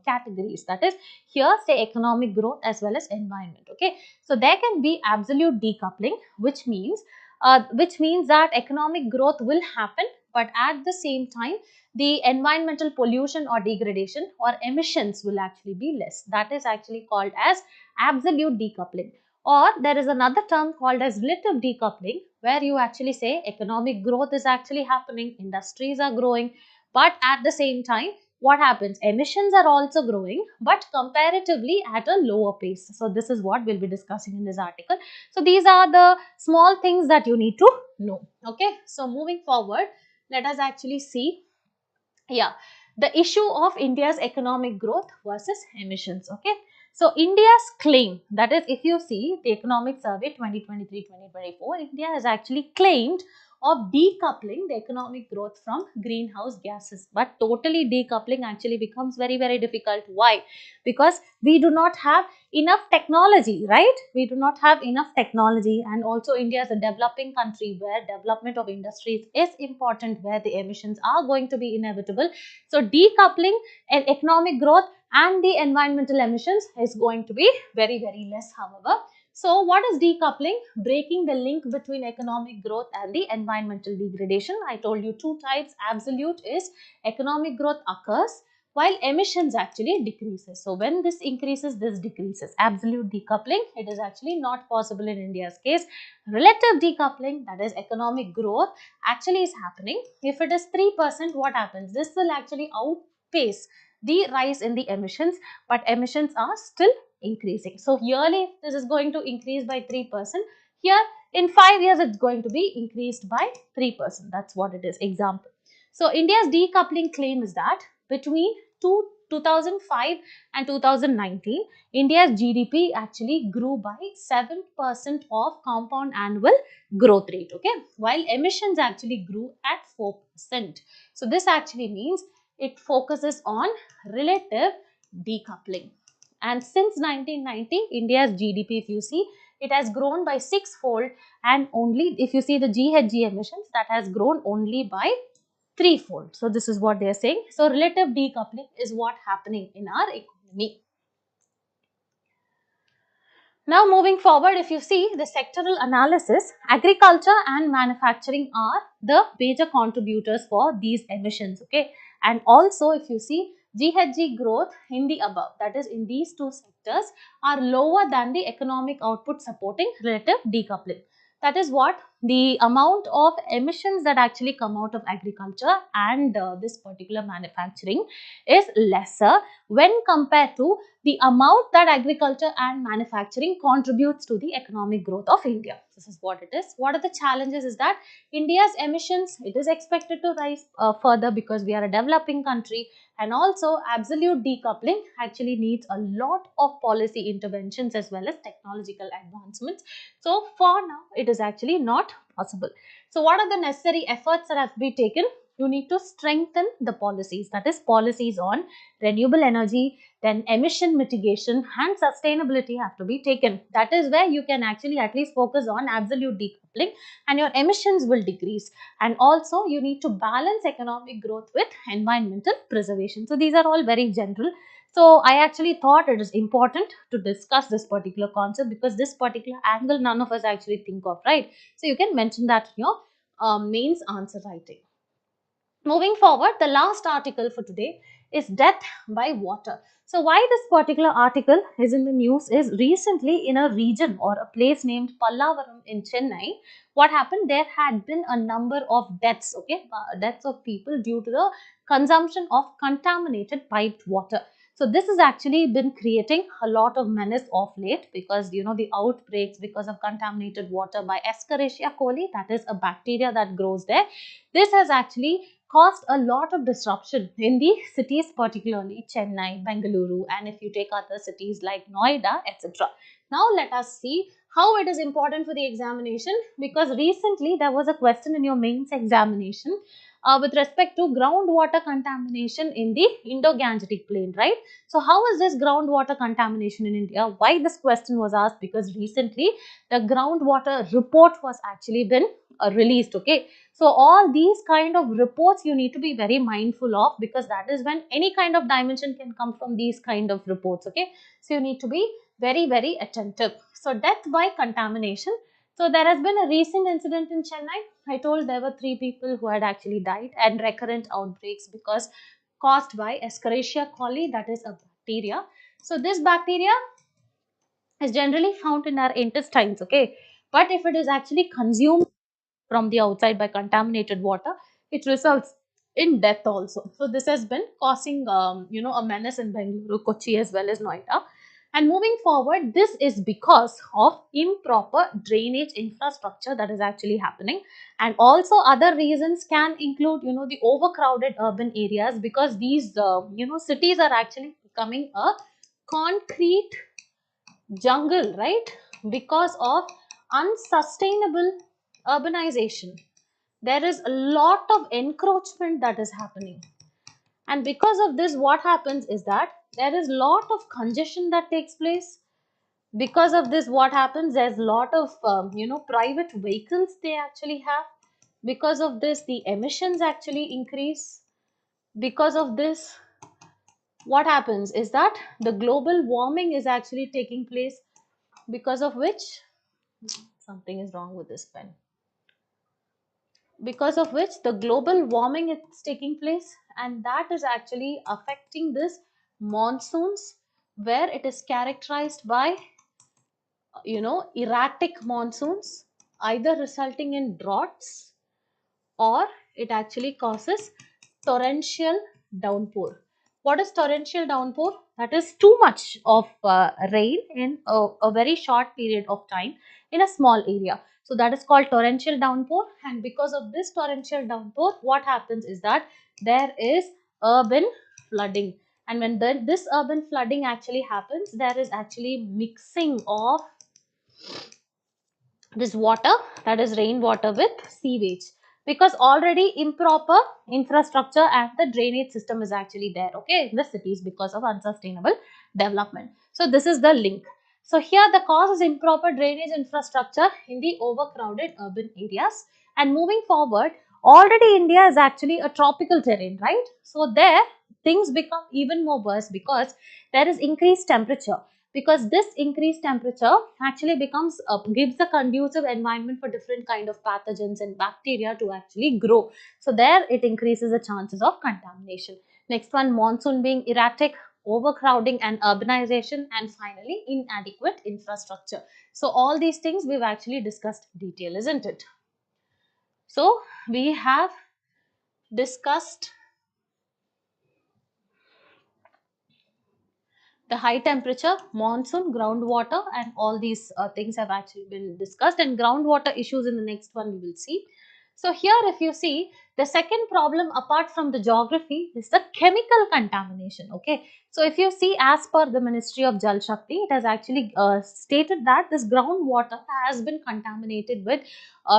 categories. That is, here say economic growth as well as environment. Okay, so there can be absolute decoupling, which means that economic growth will happen, but at the same time the environmental pollution or degradation or emissions will actually be less. That is actually called as absolute decoupling. Or there is another term called as relative decoupling, where you actually say economic growth is actually happening, industries are growing, but at the same time, what happens? Emissions are also growing, but comparatively at a lower pace. So this is what we'll be discussing in this article. So these are the small things that you need to know. Okay, so moving forward, let us actually see, yeah, the issue of India's economic growth versus emissions. Okay, so India's claim, that is, if you see the economic survey 2023-2024, India has actually claimed of decoupling the economic growth from greenhouse gases, but totally decoupling actually becomes very difficult. Why? Because we do not have enough technology, right? We do not have enough technology, and also India is a developing country where development of industries is important, where the emissions are going to be inevitable. So decoupling and economic growth and the environmental emissions is going to be very less, however. So what is decoupling? Breaking the link between economic growth and the environmental degradation. I told you two types. Absolute is economic growth occurs while emissions actually decreases. So when this increases, this decreases. Absolute decoupling, it is actually not possible in India's case. Relative decoupling, that is economic growth, actually is happening. If it is 3%, what happens? This will actually outpace the rise in the emissions, but emissions are still increasing. So yearly this is going to increase by 3%. Here in 5 years it's going to be increased by 3%. That's what it is. Example. So India's decoupling claim is that between 2005 and 2019, India's GDP actually grew by 7% of compound annual growth rate, okay, while emissions actually grew at 4%. So this actually means it focuses on relative decoupling. And since 1990, India's GDP, if you see, it has grown by sixfold, and only if you see the GHG emissions, that has grown only by threefold. So this is what they are saying. So relative decoupling is what happening in our economy. Now moving forward, if you see the sectoral analysis, agriculture and manufacturing are the major contributors for these emissions, okay. And also if you see GHG growth in the above, that is in these two sectors, are lower than the economic output supporting relative decoupling. That is what the amount of emissions that actually come out of agriculture and this particular manufacturing is lesser when compared to the amount that agriculture and manufacturing contributes to the economic growth of India. This is what it is. What are the challenges is that India's emissions, it is expected to rise further because we are a developing country, and also absolute decoupling actually needs a lot of policy interventions as well as technological advancements. So for now, it is actually not possible. So what are the necessary efforts that have to be taken? You need to strengthen the policies, that is policies on renewable energy, then emission mitigation and sustainability have to be taken. That is where you can actually at least focus on absolute decoupling and your emissions will decrease. And also you need to balance economic growth with environmental preservation. So these are all very general. So I actually thought it is important to discuss this particular concept because this particular angle none of us actually think of, right? So you can mention that in your mains answer writing. Moving forward, the last article for today is death by water. So why this particular article is in the news is recently in a region or a place named Pallavaram in Chennai, what happened? There had been a number of deaths, okay, deaths of people due to the consumption of contaminated piped water. So this has actually been creating a lot of menace of late because you know the outbreaks because of contaminated water by Escherichia coli, that is a bacteria that grows there. This has actually caused a lot of disruption in the cities, particularly Chennai, Bengaluru, and if you take other cities like Noida, etc. Now let us see how it is important for the examination, because recently there was a question in your mains examination with respect to groundwater contamination in the Indo-Gangetic plain, right? So how is this groundwater contamination in India? Why this question was asked? Because recently the groundwater report was actually been released. Okay, so all these kind of reports you need to be very mindful of, because that is when any kind of dimension can come from these kind of reports. Okay, so you need to be very, very attentive. So death by contamination. So there has been a recent incident in Chennai. I told there were 3 people who had actually died, and recurrent outbreaks because caused by Escherichia coli, that is a bacteria. So this bacteria is generally found in our intestines. Okay, but if it is actually consumed from the outside by contaminated water, it results in death also. So this has been causing a menace in Bengaluru, Kochi as well as Noida. And moving forward, this is because of improper drainage infrastructure that is actually happening. And also other reasons can include, the overcrowded urban areas, because these, cities are actually becoming a concrete jungle, right? Because of unsustainable urbanization. There is a lot of encroachment that is happening. And because of this, what happens is that there is lot of congestion that takes place. Because of this, what happens, there's a lot of private vehicles they actually have. Because of this, the emissions actually increase. Because of this, what happens is that the global warming is actually taking place, because of which something is wrong with this pen, because of which the global warming is taking place, and that is actually affecting this monsoons, where it is characterized by erratic monsoons, either resulting in droughts, or it actually causes torrential downpour. What is torrential downpour? That is too much of rain in a very short period of time in a small area. So that is called torrential downpour. And because of this torrential downpour, what happens is that there is urban flooding. And when this urban flooding actually happens, there is actually mixing of this water, that is rainwater, with sewage, because already improper infrastructure and the drainage system is actually there, okay, in the cities, because of unsustainable development. So this is the link. So here the cause is improper drainage infrastructure in the overcrowded urban areas. And moving forward, already India is actually a tropical terrain, right? So there things become even more worse, because there is increased temperature. Because this increased temperature actually becomes gives a conducive environment for different kind of pathogens and bacteria to actually grow. So there it increases the chances of contamination. Next one, monsoon being erratic, overcrowding and urbanization, and finally inadequate infrastructure. So all these things we've actually discussed in detail, isn't it? So we have discussed the high temperature, monsoon, groundwater, and all these things have actually been discussed, and groundwater issues in the next one we will see. So here if you see, the second problem apart from the geography is the chemical contamination. Okay, so if you see, as per the Ministry of Jal Shakti, it has actually stated that this groundwater has been contaminated with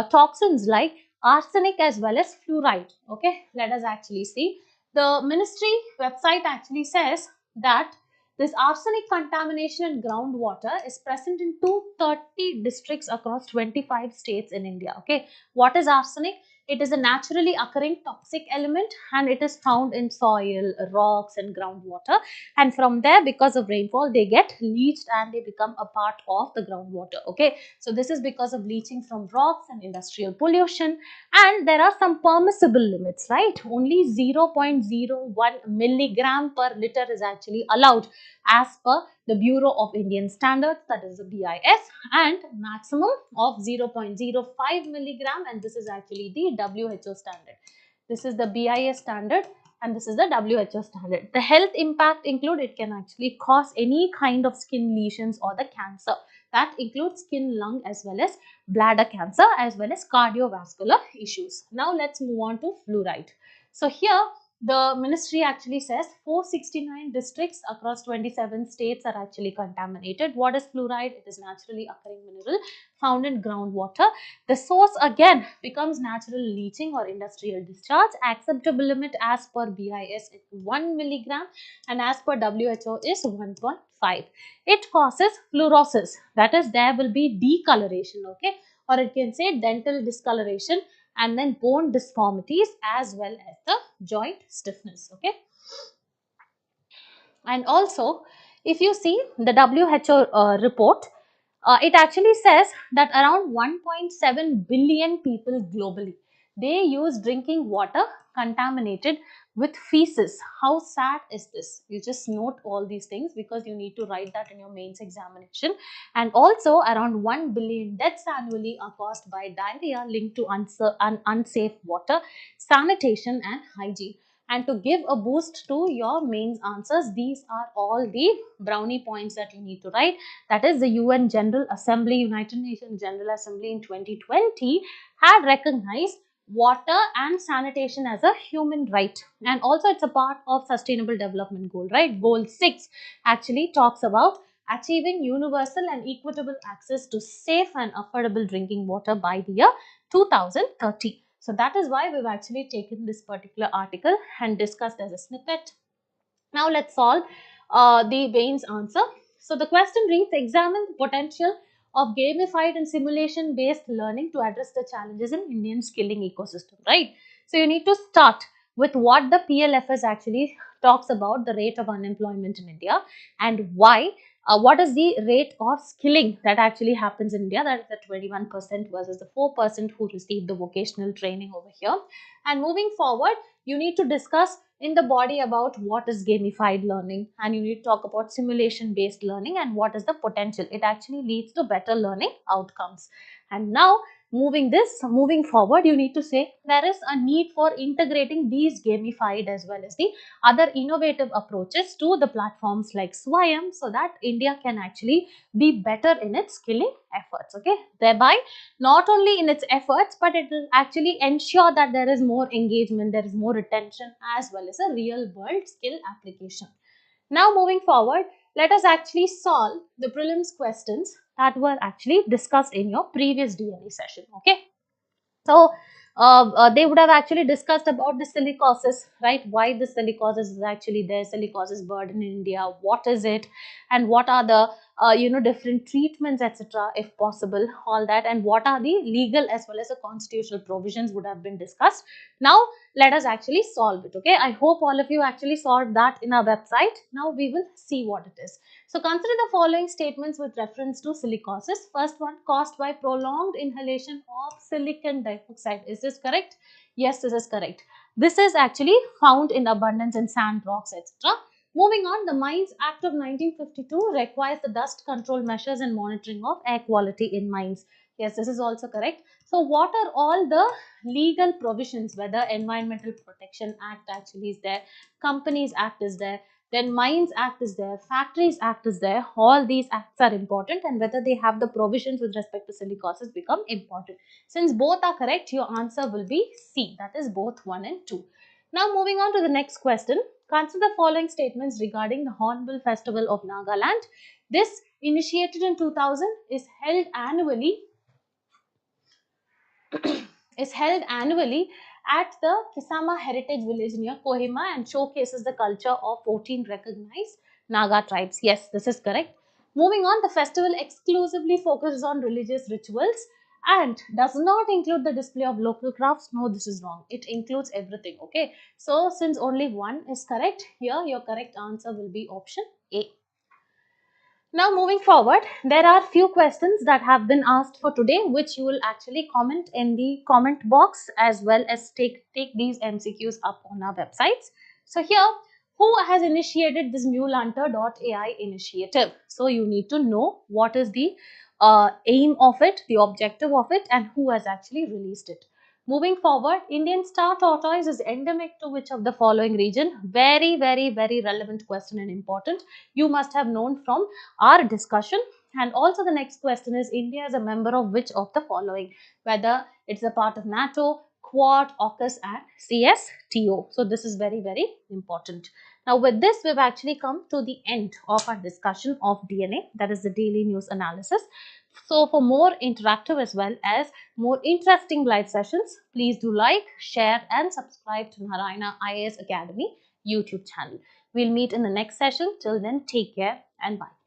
toxins like arsenic as well as fluoride. Okay, let us actually see. The ministry website actually says that this arsenic contamination in groundwater is present in 230 districts across 25 states in India. Okay, what is arsenic? It is a naturally occurring toxic element, and it is found in soil, rocks and groundwater. And from there, because of rainfall, they get leached and they become a part of the groundwater. Okay, so this is because of leaching from rocks and industrial pollution. And there are some permissible limits, right? Only 0.01 milligram per liter is actually allowed as per the Bureau of Indian Standards, that is the BIS, and maximum of 0.05 milligram, and this is actually the WHO standard. This is the BIS standard and this is the WHO standard. The health impact include, it can actually cause any kind of skin lesions or the cancer. That includes skin, lung as well as bladder cancer as well as cardiovascular issues. Now let's move on to fluoride. So here the ministry actually says 469 districts across 27 states are actually contaminated. What is fluoride? It is naturally occurring mineral found in groundwater. The source again becomes natural leaching or industrial discharge. Acceptable limit as per BIS is 1 milligram and as per WHO is 1.5. It causes fluorosis, that is there will be decoloration, okay, or it can say dental discoloration, and then bone disformities as well as the joint stiffness, okay. And also, if you see the WHO report, it actually says that around 1.7 billion people globally, they use drinking water contaminated with feces. How sad is this? You just note all these things because you need to write that in your mains examination. And also around 1 billion deaths annually are caused by diarrhea linked to unsafe water, sanitation and hygiene. And to give a boost to your mains answers, these are all the brownie points that you need to write. That is, the UN General Assembly, United Nations General Assembly in 2020 had recognized water and sanitation as a human right, and also it's a part of sustainable development goal, right? Goal 6 actually talks about achieving universal and equitable access to safe and affordable drinking water by the year 2030. So that is why we've actually taken this particular article and discussed as a snippet. Now let's solve the Bain's answer. So the question reads, examine the potential of gamified and simulation based learning to address the challenges in Indian skilling ecosystem, right? So you need to start with what the PLFS actually talks about, the rate of unemployment in India, and why. What is the rate of skilling that actually happens in India? That is the 21% versus the 4% who receive the vocational training over here. And moving forward, you need to discuss in the body about what is gamified learning, and you need to talk about simulation based learning and what is the potential. It actually leads to better learning outcomes. And now moving forward, you need to say there is a need for integrating these gamified as well as the other innovative approaches to the platforms like Swayam, so that India can actually be better in its skilling efforts, okay, thereby not only in its efforts, but it will actually ensure that there is more engagement, there is more retention, as well as a real world skill application. Now moving forward, let us actually solve the prelims questions that were actually discussed in your previous DNA session, okay. So they would have actually discussed about the silicosis, right? Why the silicosis is actually there, silicosis burden in India, what is it, and what are the different treatments, etc. If possible, all that, and what are the legal as well as the constitutional provisions would have been discussed. Now let us actually solve it. Okay, I hope all of you actually solved that in our website. Now we will see what it is. So consider the following statements with reference to silicosis. First one, caused by prolonged inhalation of silicon dioxide. Is this correct? Yes, this is correct. This is actually found in abundance in sand, rocks, etc. Moving on, the Mines Act of 1952 requires the dust control measures and monitoring of air quality in mines. Yes, this is also correct. So what are all the legal provisions, whether Environmental Protection Act actually is there, Companies Act is there, then Mines Act is there, Factories Act is there. All these acts are important, and whether they have the provisions with respect to silicosis become important. Since both are correct, your answer will be C, that is both 1 and 2. Now moving on to the next question. Consider the following statements regarding the Hornbill Festival of Nagaland. This, initiated in 2000, is held annually at the Kisama Heritage Village near Kohima and showcases the culture of 14 recognized Naga tribes. Yes, this is correct. Moving on, the festival exclusively focuses on religious rituals and does not include the display of local crafts. No, this is wrong. It includes everything. Okay. So, since only one is correct, here your correct answer will be option A. Now moving forward, there are few questions that have been asked for today, which you will actually comment in the comment box as well as take these MCQs up on our websites. So here, who has initiated this MuleHunter.ai initiative? So you need to know what is the aim of it, the objective of it, and who has actually released it. Moving forward, Indian Star Tortoise is endemic to which of the following region? Very, very, very relevant question and important. You must have known from our discussion. And also the next question is, India is a member of which of the following? Whether it's a part of NATO, quad, AUKUS and CSTO. So this is very, very important. Now with this, we've actually come to the end of our discussion of DNA, that is the daily news analysis. So for more interactive as well as more interesting live sessions, please do like, share and subscribe to Narayana IAS Academy YouTube channel. We'll meet in the next session. Till then, take care and bye.